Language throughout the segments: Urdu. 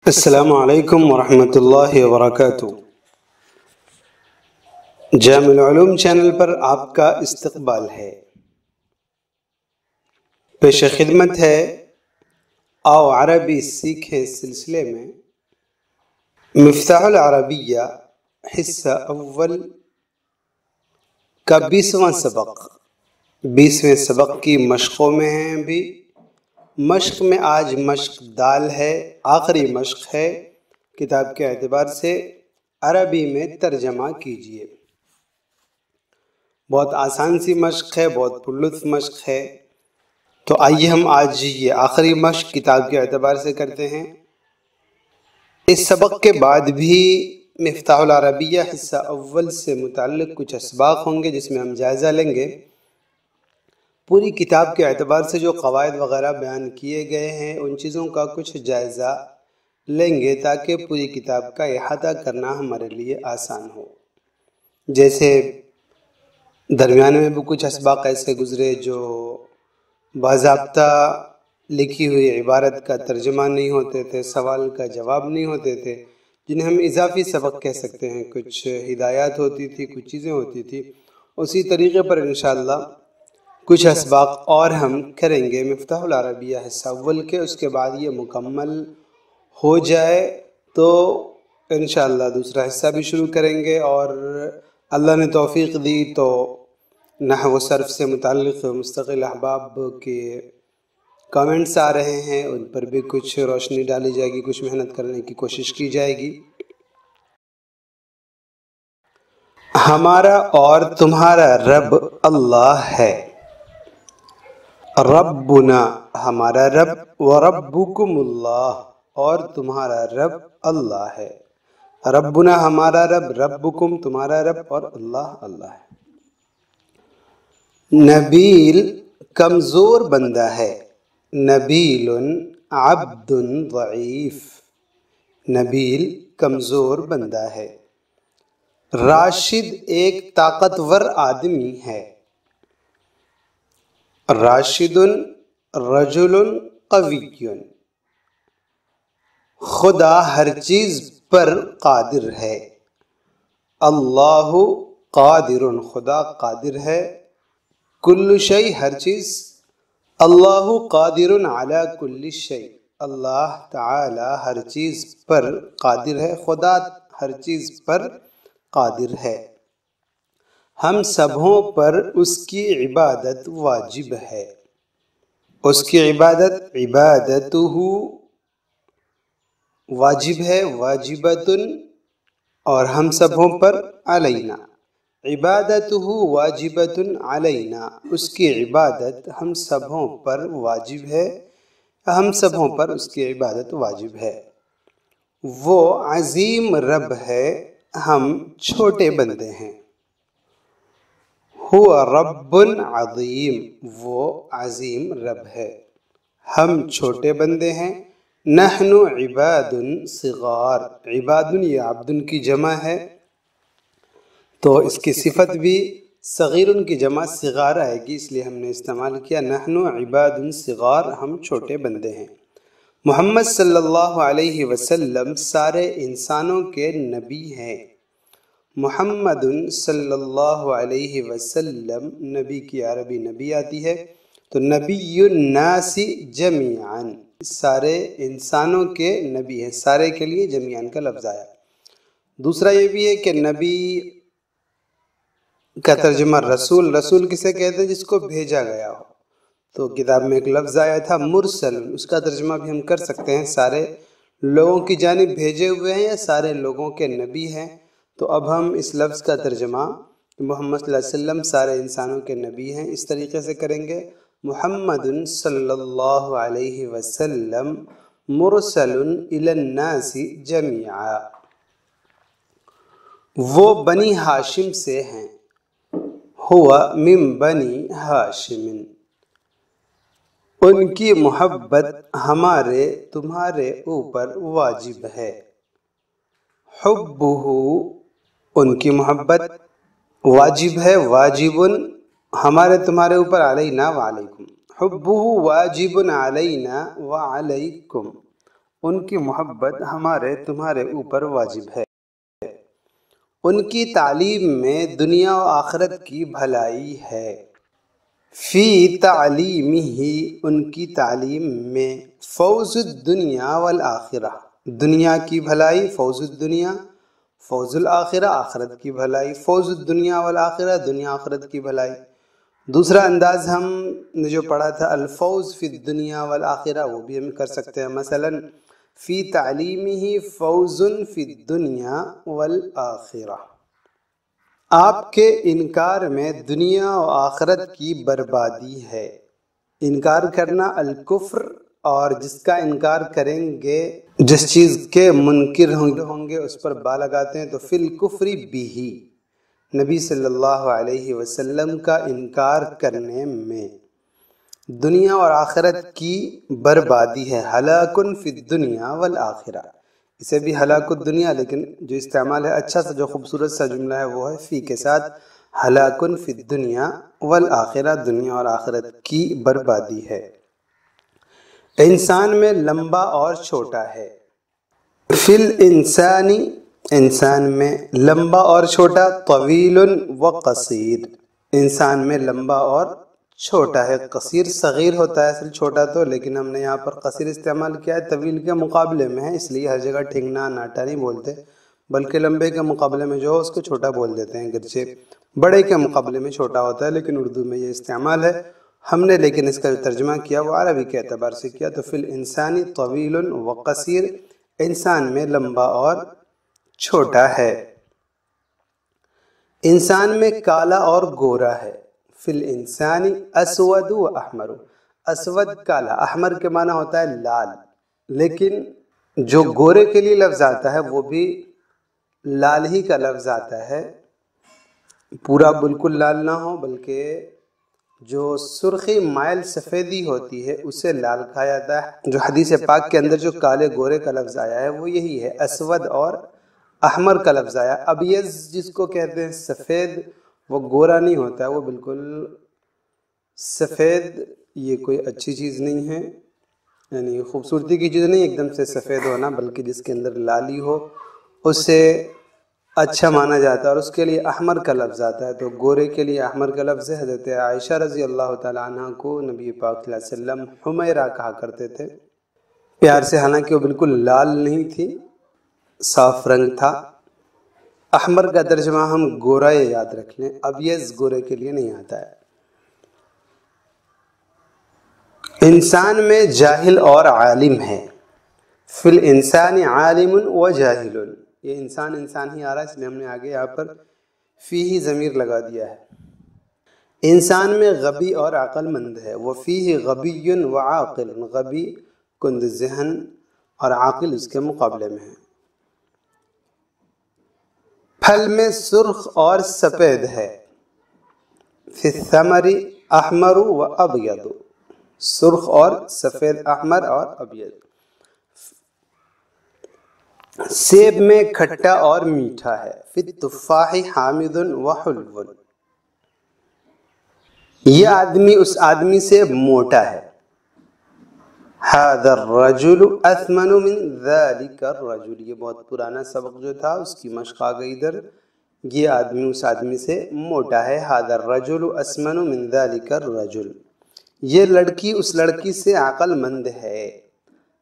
السلام علیکم ورحمۃ اللہ وبرکاتہ۔ جامع العلوم چینل پر آپ کا استقبال ہے۔ پیش خدمت ہے آؤ عربی سیکھیں سلسلے میں مفتاح العربیہ حصہ اول کا 20واں سبق۔ 20ویں سبق کی مشقوں میں ہیں ابھی۔ مشق میں آج مشق دال ہے، آخری مشق ہے کتاب کے اعتبار سے۔ عربی میں ترجمہ کیجئے۔ بہت آسان سی مشق ہے، بہت پرلطف مشق ہے۔ تو آئیے ہم آج یہ آخری مشق کتاب کے اعتبار سے کرتے ہیں۔ اس سبق کے بعد بھی مفتاح العربیہ حصہ اول سے متعلق کچھ اسباق ہوں گے جس میں ہم جائزہ لیں گے۔ پوری کتاب کے اعتبار سے جو قواعد وغیرہ بیان کیے گئے ہیں ان چیزوں کا کچھ جائزہ لیں گے تاکہ پوری کتاب کا احاطہ کرنا ہمارے لیے آسان ہو۔ جیسے درمیان میں بھی کچھ اسباق ایسے گزرے جو باضابطہ لکھی ہوئی عبارت کا ترجمہ نہیں ہوتے تھے، سوال کا جواب نہیں ہوتے تھے، جنہیں ہم اضافی سبق کہہ سکتے ہیں۔ کچھ ہدایات ہوتی تھی، کچھ چیزیں ہوتی تھی۔ اسی طریقے پر انشاءاللہ کچھ اسباق اور ہم کریں گے مفتاح العربیہ حصہ اول کے۔ اس کے بعد یہ مکمل ہو جائے تو انشاءاللہ دوسرا حصہ بھی شروع کریں گے، اور اللہ نے توفیق دی تو نحو و صرف سے متعلق مستقل احباب کے کامنٹس آ رہے ہیں، ان پر بھی کچھ روشنی ڈالی جائے گی، کچھ محنت کرنے کی کوشش کی جائے گی۔ ہمارا اور تمہارا رب اللہ ہے۔ ربنا ہمارا رب، وربکم اللہ اور تمہارا رب اللہ ہے۔ ربنا ہمارا رب، ربکم تمہارا رب، اور اللہ اللہ ہے۔ نبیل کمزور بندہ ہے۔ نبیل عبد ضعیف، نبیل کمزور بندہ ہے۔ راشد ایک طاقتور آدمی ہے۔ راشد رجل قوی، خدا ہر چیز پر قادر ہے۔ اللہ قادر خدا قادر ہے۔ کل شیء ہر چیز، اللہ قادر علی کل شیء اللہ تعالی ہر چیز پر قادر ہے، خدا ہر چیز پر قادر ہے۔ ہم سبھوں پر اس کی عبادت واجب ہے۔ اس کی عبادت عبادتہ واجب ہے، واجبۃ، اور ہم سبھوں پر علینا عبادتہ واجبۃ علینا، اس کی عبادت ہم سبھوں پر واجب ہے، ہم سبھوں پر اس کی عبادت واجب ہے۔ وہ عظیم رب ہے، ہم چھوٹے بندے ہیں۔ هو رب عظیم، وہ عظیم رب ہے، ہم چھوٹے بندے ہیں۔ نحن عباد صغار، عباد یہ عبد کی جمع ہے تو اس کی صفت بھی صغیر کی جمع صغار آئے گی، اس لیے ہم نے استعمال کیا نحن عباد صغار، ہم چھوٹے بندے ہیں۔ محمد صلی اللہ علیہ وسلم سارے انسانوں کے نبی ہیں۔ محمد صلی اللہ علیہ وسلم، نبی کی عربی نبی آتی ہے تو نبی الناس جمیعاً، سارے انسانوں کے نبی ہیں، سارے کے لیے جمیعاً کا لفظ آیا۔ دوسرا یہ بھی ہے کہ نبی کا ترجمہ رسول، رسول کسے کہتے ہیں؟ جس کو بھیجا گیا ہو۔ تو کتاب میں ایک لفظ آیا تھا مرسل، اس کا ترجمہ بھی ہم کر سکتے ہیں سارے لوگوں کی جانب بھیجے ہوئے ہیں یا سارے لوگوں کے نبی ہیں۔ تو اب ہم اس لفظ کا ترجمہ محمد صلی اللہ علیہ وسلم سارے انسانوں کے نبی ہیں اس طریقے سے کریں گے۔ محمد صلی اللہ علیہ وسلم مرسل الی الناس جمیعا، وہ بنی ہاشم سے ہیں۔ ہوا من بنی ہاشم، ان کی محبت ہمارے تمہارے اوپر واجب ہے۔ حبہ، ان کی محبت واجب ہے، واجب ہمارے تمہارے اوپر، علینا وعلیکم۔ حبہ واجب علینا وعلیکم، ان کی محبت ہمارے تمہارے اوپر واجب ہے۔ ان کی تعلیم میں دنیا و آخرت کی بھلائی ہے۔ فی تعلیمہ، ان کی تعلیم میں، فوز الدنیا والآخرہ، دنیا کی بھلائی، فوز الدنیا، فوز الآخرہ، آخرت کی بھلائی، فوز الدنیا والآخرہ، دنیا آخرت کی بھلائی۔ دوسرا انداز ہم نے جو پڑھا تھا الفوز فی الدنیا والآخرہ، وہ بھی ہم کر سکتے ہیں، مثلا فی تعلیمہ فوز فی الدنیا والآخرہ، آپ کے انکار میں دنیا و آخرت کی بربادی ہے۔ انکار کرنا الکفر، اور جس کا انکار کریں گے، جس چیز کے منکر ہوں گے اس پر با لگاتے ہیں، تو فی الکفر بھی، نبی صلی اللہ علیہ وسلم کا انکار کرنے میں دنیا اور آخرت کی بربادی ہے۔ ہلاک فی الدنیا والآخرہ، اسے بھی ہلاک الدنیا، لیکن جو استعمال ہے اچھا سا جو خوبصورت سا جملہ ہے وہ ہے فی کے ساتھ، ہلاک فی الدنیا والآخرہ، دنیا اور آخرت کی بربادی ہے۔ انسان میں لمبا اور چھوٹا ہے۔ فی الانسانی، انسان میں لمبا اور چھوٹا، طویل و قصیر، انسان میں لمبا اور چھوٹا ہے۔ قصیر صغیر ہوتا ہے اصل چھوٹا تو، لیکن ہم نے یہاں پر قصیر استعمال کیا ہے، طویل کے مقابلے میں ہے، اس لیے ہر جگہ ٹھنگنا ناٹا نہیں بولتے، بلکہ لمبے کے مقابلے میں جو ہے اس کو چھوٹا بول دیتے ہیں، گرچہ بڑے کے مقابلے میں چھوٹا ہوتا ہے، لیکن اردو میں یہ استعمال ہے۔ ہم نے لیکن اس کا جو ترجمہ کیا وہ عربی کے اعتبار سے کیا، تو فی الانسانی طویل و قصیر، انسان میں لمبا اور چھوٹا ہے۔ انسان میں کالا اور گورا ہے۔ فی الانسانی اسود و احمر، اسود کالا، احمر کے معنی ہوتا ہے لال، لیکن جو گورے کے لیے لفظ آتا ہے وہ بھی لال ہی کا لفظ آتا ہے، پورا بالکل لال نہ ہو، بلکہ جو سرخی مائل سفیدی ہوتی ہے اسے لال کہا جاتا ہے۔ جو حدیث پاک کے اندر جو کالے گورے کا لفظ آیا ہے وہ یہی ہے، اسود اور احمر کا لفظ آیا۔ ابیض جس کو کہتے ہیں سفید، وہ گورا نہیں ہوتا ہے، وہ بالکل سفید، یہ کوئی اچھی چیز نہیں ہے، یعنی خوبصورتی کی چیز نہیں ایک دم سے سفید ہونا، بلکہ جس کے اندر لالی ہو اسے اچھا مانا جاتا ہے، اور اس کے لیے احمر کا لفظ آتا ہے، تو گورے کے لیے احمر کا لفظ ہے۔ حضرت عائشہ رضی اللہ تعالیٰ عنہ کو نبی پاک صلی اللہ علیہ وسلم حمیرہ کہا کرتے تھے، پیار سے، حالانکہ وہ بالکل لال نہیں تھی، صاف رنگ تھا۔ احمر کا ترجمہ ہم گورا یاد رکھ لیں، ابیض گورے کے لیے نہیں آتا ہے۔ انسان میں جاہل اور عالم ہے۔ فی الانسان عالم و جاہل، یہ انسان ہی آ رہا ہے، اس لیے ہم نے آگے یہاں پر فی ہی ضمیر لگا دیا ہے۔ انسان میں غبی اور عقل مند ہے۔ وفیہ غبی و عاقل، غبی کند ذہن اور عاقل اس کے مقابلے میں ہے۔ پھل میں سرخ اور سفید ہے۔ فی الثمر احمر و ابیض، سرخ اور سفید، احمر اور ابیض۔ سیب میں کھٹا اور میٹھا ہے۔ فی التفاح حامض و حلو، یہ آدمی اس آدمی سے موٹا ہے۔ ھذا الرجل اثمن من ذلک الرجل، یہ بہت پرانا سبق جو تھا اس کی مشق آ گئی ادھر، یہ آدمی اس آدمی سے موٹا ہے۔ ھذا الرجل اثمن من ذلک الرجل، یہ لڑکی اس لڑکی سے عقل مند ہے۔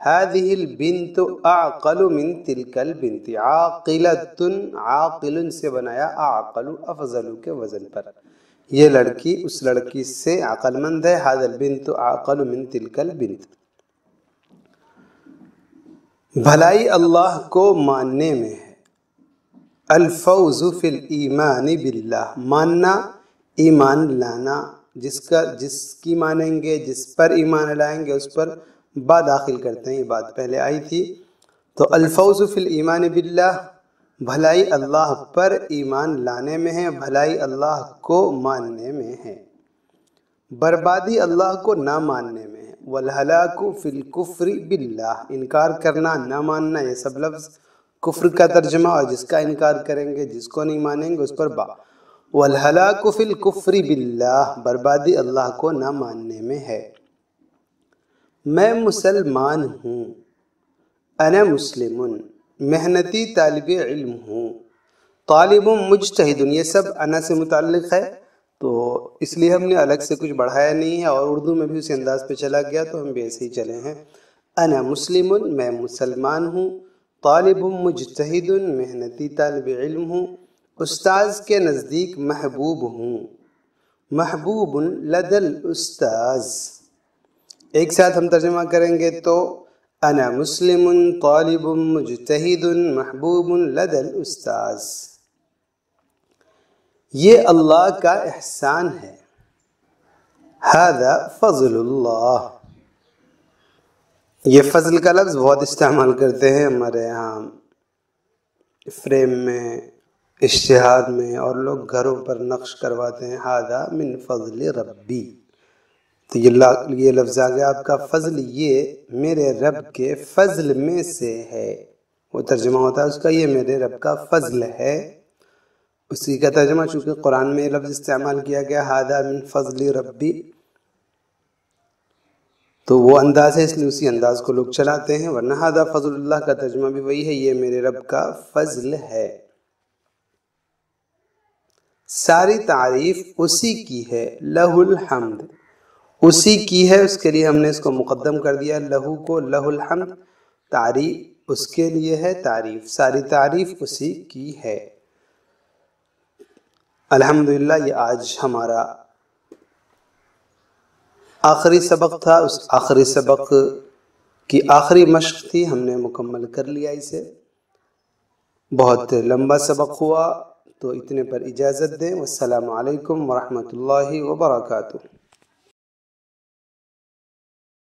هذه البنت اعقل من تلك البنت، عاقلۃ، عاقل سے بنایا اعقل افضل کے وزن پر، یہ لڑکی اس لڑکی سے عقل مند ہے۔ هذا البنت اعقل من تلك البنت، بھلائی اللہ کو ماننے میں ہے۔ الفوز فی الایمان باللہ، ماننا، ایمان لانا، جس کی مانیں گے، جس پر ایمان لائیں گے اس پر با داخل کرتے ہیں، یہ بات پہلے آئی تھی۔ تو الفوز فی الایمان باللہ، بھلائی اللہ پر ایمان لانے میں ہے، بھلائی اللہ کو ماننے میں ہے، بربادی اللہ کو نہ ماننے میں ہے۔ والہلاک فی الکفر باللہ، انکار کرنا، نہ ماننا، یہ سب لفظ کفر کا ترجمہ، اور جس کا انکار کریں گے، جس کو نہیں مانیں گے اس پر با۔ والہلاک فی الکفر باللہ، بربادی اللہ کو نہ ماننے میں ہے۔ میں مسلمان ہوں، انا مسلم، محنتی طالب علم ہوں، طالب مجتہد، یہ سب انا سے متعلق ہے تو اس لیے ہم نے الگ سے کچھ بڑھایا نہیں ہے، اور اردو میں بھی اسی انداز پہ چلا گیا تو ہم بھی ایسے ہی چلے ہیں۔ انا مسلم، میں مسلمان ہوں، طالب مجتہد، محنتی طالب علم ہوں، استاذ کے نزدیک محبوب ہوں، محبوب لدى الاستاذ۔ ایک ساتھ ہم ترجمہ کریں گے تو انا مسلم طالب مجتہد محبوب لدى الاستاذ۔ یہ اللہ کا احسان ہے، ھذا فضل اللہ۔ یہ فضل کا لفظ بہت استعمال کرتے ہیں ہمارے یہاں فریم میں، اشتہار میں، اور لوگ گھروں پر نقش کرواتے ہیں، ھذا من فضل ربی، تو یہ لفظ آ گیا آپ کا فضل، یہ میرے رب کے فضل میں سے ہے، وہ ترجمہ ہوتا ہے اس کا، یہ میرے رب کا فضل ہے۔ اسی کا ترجمہ چونکہ قرآن میں یہ لفظ استعمال کیا گیا ھذا من فضل ربی، تو وہ انداز ہے، اس لیے اسی انداز کو لوگ چلاتے ہیں، ورنہ ھذا فضل اللہ کا ترجمہ بھی وہی ہے، یہ میرے رب کا فضل ہے۔ ساری تعریف اسی کی ہے، لہ الحمد، اسی کی ہے، اس کے لیے ہم نے اس کو مقدم کر دیا، لہو کو، لہ الحمد، تعریف اس کے لیے ہے، تعریف ساری تعریف اسی کی ہے۔ الحمدللہ یہ آج ہمارا آخری سبق تھا، اس آخری سبق کی آخری مشق تھی، ہم نے مکمل کر لیا اسے، بہت لمبا سبق ہوا، تو اتنے پر اجازت دیں، والسلام علیکم ورحمۃ اللہ وبرکاتہ۔